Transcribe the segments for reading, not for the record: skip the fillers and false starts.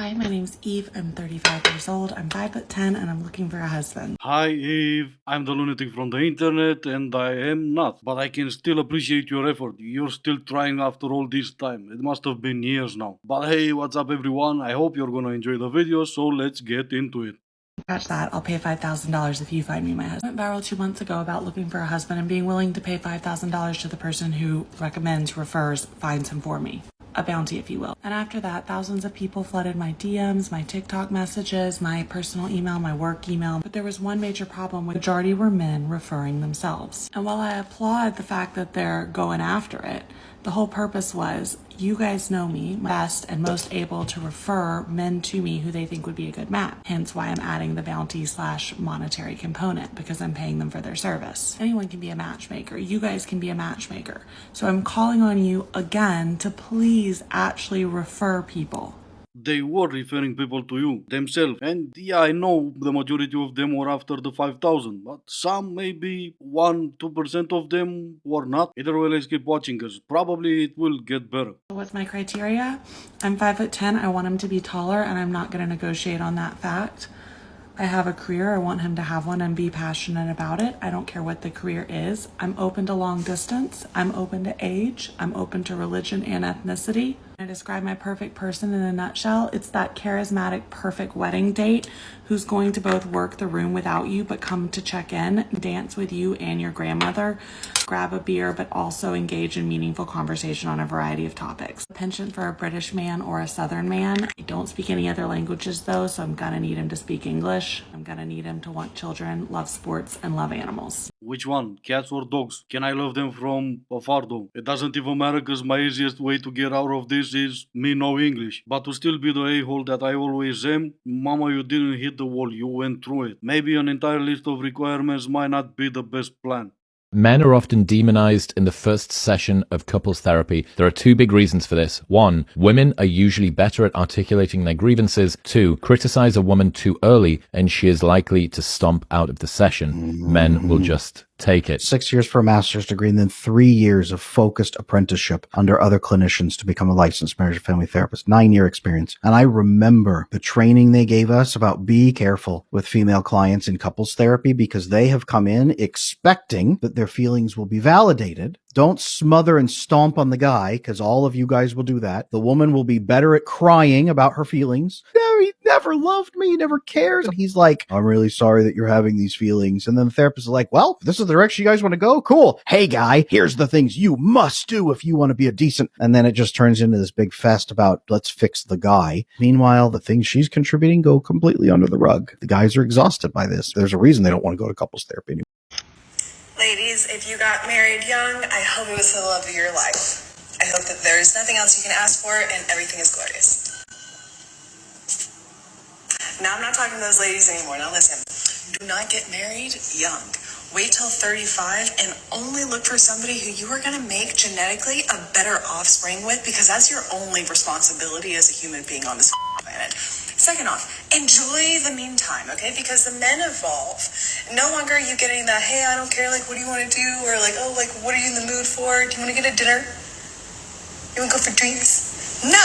Hi, my name's Eve. I'm 35 years old. I'm 5'10" and I'm looking for a husband. Hi Eve, I'm the lunatic from the internet and I am not, but I can still appreciate your effort. You're still trying after all this time. It must have been years now. But hey, what's up everyone? I hope you're gonna enjoy the video, so let's get into it. Scratch that. I'll pay $5,000 if you find me my husband. I went viral 2 months ago about looking for a husband and being willing to pay $5,000 to the person who recommends, refers, finds him for me. A bounty, if you will. And after that, thousands of people flooded my DMs, my TikTok messages, my personal email, my work email. But there was one major problem. The majority were men referring themselves. And while I applaud the fact that they're going after it, the whole purpose was, you guys know me best and most able to refer men to me who they think would be a good match. Hence why I'm adding the bounty / monetary component, because I'm paying them for their service. Anyone can be a matchmaker. You guys can be a matchmaker. So I'm calling on you again to please actually refer people. They were referring people to you themselves, and yeah, I know the majority of them were after the 5,000, but some, maybe 1-2% of them were not. Either way, let's keep watching because probably it will get better. What's my criteria? I'm 5'10". I want him to be taller, and I'm not going to negotiate on that fact. I have a career. I want him to have one and be passionate about it. I don't care what the career is. I'm open to long distance. I'm open to age. I'm open to religion and ethnicity. I describe my perfect person in a nutshell. It's that charismatic, perfect wedding date who's going to both work the room without you, but come to check in, dance with you and your grandmother, grab a beer, but also engage in meaningful conversation on a variety of topics. Penchant for a British man or a Southern man. I don't speak any other languages though, so I'm gonna need him to speak English. I'm gonna need him to want children, love sports, and love animals. Which one? Cats or dogs? Can I love them from afar though? It doesn't even matter because my easiest way to get out of this is me know English. But to still be the a-hole that I always am, mama, you didn't hit the wall, you went through it. Maybe an entire list of requirements might not be the best plan. Men are often demonized in the first session of couples therapy. There are two big reasons for this. One, women are usually better at articulating their grievances. Two, criticize a woman too early and she is likely to stomp out of the session. Men will just take it. 6 years for a master's degree and then 3 years of focused apprenticeship under other clinicians to become a licensed marriage and family therapist. 9-year experience. And I remember the training they gave us about be careful with female clients in couples therapy because they have come in expecting that their feelings will be validated. Don't smother and stomp on the guy because all of you guys will do that. The woman will be better at crying about her feelings. No, he never loved me. He never cares. And he's like, I'm really sorry that you're having these feelings. And then the therapist is like, well, if this is the direction you guys want to go, cool. Hey, guy, here's the things you must do if you want to be a decent. And then it just turns into this big fest about let's fix the guy. Meanwhile, the things she's contributing go completely under the rug. The guys are exhausted by this. There's a reason they don't want to go to couples therapy anymore. Ladies, if you got married young, I hope it was the love of your life. I hope that there is nothing else you can ask for and everything is glorious. Now, I'm not talking to those ladies anymore. Now listen, do not get married young. Wait till 35 and only look for somebody who you are going to make genetically a better offspring with because that's your only responsibility as a human being on this planet. Second off, enjoy the meantime, okay? Because the men evolve. No longer are you getting that, hey, I don't care, like, what do you want to do? Or like, oh, like, what are you in the mood for? Do you want to get a dinner? You want to go for drinks? No!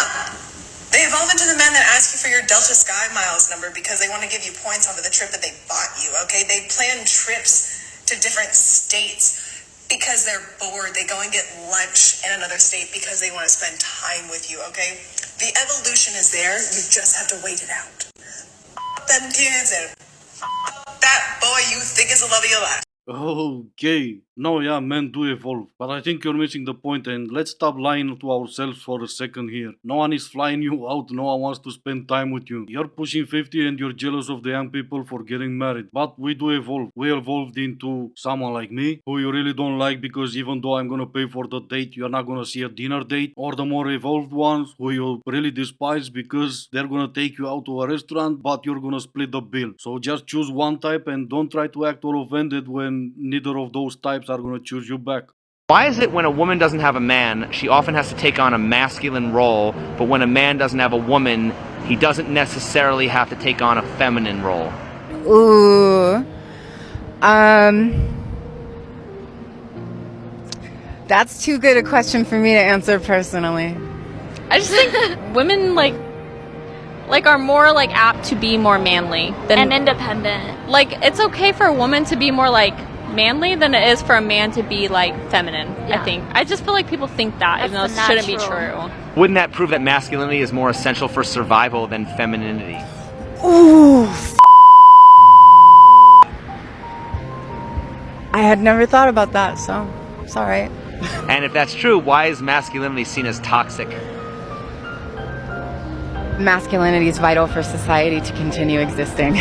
They evolve into the men that ask you for your Delta Sky Miles number because they want to give you points off of the trip that they bought you, okay? They plan trips to different states because they're bored. They go and get lunch in another state because they want to spend time with you, okay? The evolution is there. You just have to wait it out. Them kids and that boy you think is the love of your life. Okay. No, yeah, men do evolve. But I think you're missing the point and let's stop lying to ourselves for a second here. No one is flying you out. No one wants to spend time with you. You're pushing 50 and you're jealous of the young people for getting married. But we do evolve. We evolved into someone like me who you really don't like because even though I'm gonna pay for the date, you're not gonna see a dinner date. Or the more evolved ones who you really despise because they're gonna take you out to a restaurant but you're gonna split the bill. So just choose one type and don't try to act all offended when neither of those types are going to choose you back. Why is it when a woman doesn't have a man, she often has to take on a masculine role, but when a man doesn't have a woman, he doesn't necessarily have to take on a feminine role? Ooh. That's too good a question for me to answer personally. I just think women, like, like are more like apt to be more manly than And independent. like it's okay for a woman to be more like manly than it is for a man to be like feminine. Yeah. I think. I just feel like people think that, even though That's it the shouldn't be natural. true. Wouldn't that prove that masculinity is more essential for survival than femininity? Ooh. I had never thought about that, so it's all right. And if that's true, why is masculinity seen as toxic? Masculinity is vital for society to continue existing.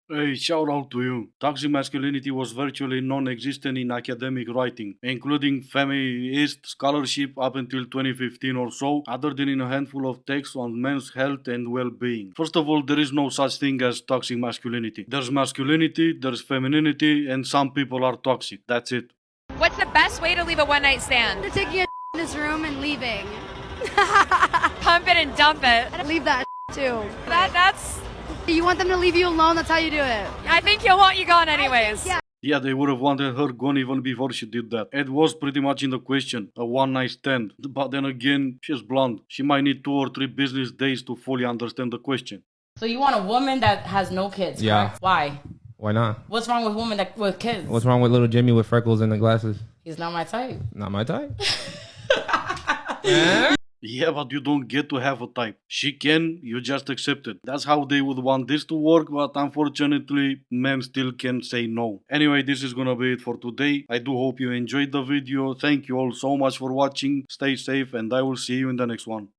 Hey, shout out to you. Toxic masculinity was virtually non-existent in academic writing, including feminist scholarship up until 2015 or so, other than in a handful of texts on men's health and well-being. First of all, there is no such thing as toxic masculinity. There's masculinity, there's femininity, and some people are toxic. That's it. What's the best way to leave a one-night stand? They're taking a in this room and leaving. Pump it and dump it. Leave that too. That's. You want them to leave you alone, that's how you do it. I think he'll want you gone anyways. Yeah. Yeah, they would have wanted her gone even before she did that. It was pretty much in the question, a one-night stand. But then again, she's blonde. She might need 2 or 3 business days to fully understand the question. So you want a woman that has no kids, Yeah. correct? Why? Why not? What's wrong with women that with kids? What's wrong with little Jimmy with freckles and the glasses? He's not my type. Not my type. Yeah, but you don't get to have a type. She can, you just accept it. That's how they would want this to work, but unfortunately, men still can say no. Anyway, this is gonna be it for today. I do hope you enjoyed the video. Thank you all so much for watching. Stay safe, and I will see you in the next one.